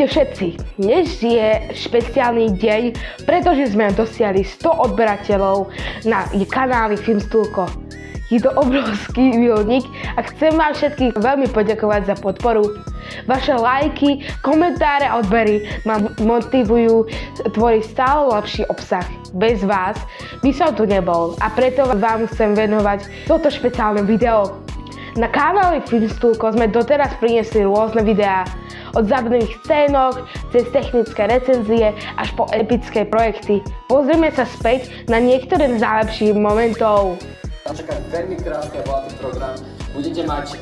Ahojte všetci, dnes je špeciálny deň, pretože sme dosiahli 100 odberateľov na kanáli Filmstúlko. Je to obrovský milník a chcem vám všetkých veľmi poďakovať za podporu. Vaše lajky, komentáre a odbery ma motivujú tvoriť stále lepší obsah. Bez vás by som tu nebol a preto vám chcem venovať toto špeciálne video. Na kanáli Filmstúlko sme doteraz priniesli rôzne videá. Od zábavných scénok, cez technické recenzie až po epické projekty. Pozrieme sa späť na niektoré z najlepších momentov. Čaká veľmi krásny a bohatý program. Budete mať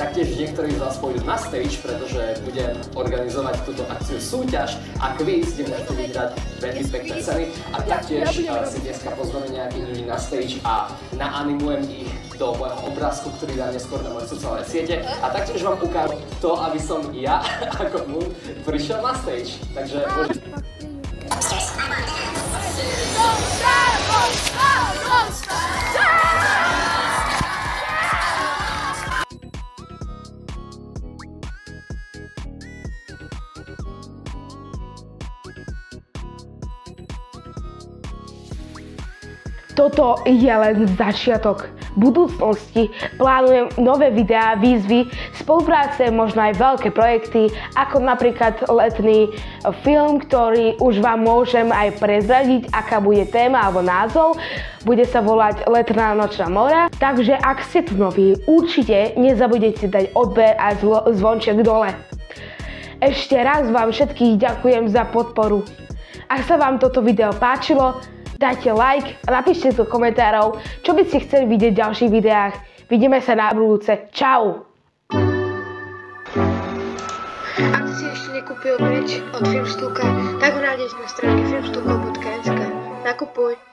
taktiež niektorí z vás pôjdu na stage, pretože budem organizovať túto akciu súťaž a kvíz, kde môžete vyhrať veľmi pekné ceny. A taktiež si dneska pozveme nejakých ľudí na stage a naanimujem ich do môjho obrázku, ktorý dám neskôr na moje sociálne siete. A taktiež vám ukážem to, aby som ja ako Moon prišiel na stage. Takže Toto je len začiatok. V budúcnosti plánujem nové videá, výzvy, spolupráce, možno aj veľké projekty, ako napríklad letný film, ktorý už vám môžem aj prezradiť, aká bude téma alebo názov. Bude sa volať Letná nočná mora. Takže ak ste tu noví, určite nezabudnite dať odber a zvonček dole. Ešte raz vám všetkých ďakujem za podporu. Ak sa vám toto video páčilo, dajte like a napíšte do komentárov, čo by ste chceli vidieť v ďalších videách. Vidíme sa na budúce. Čau! Ak si ešte nekúpil merch od Filmstúlka, tak ho nájdeš na stránke filmstulko.sk. Nakupuj!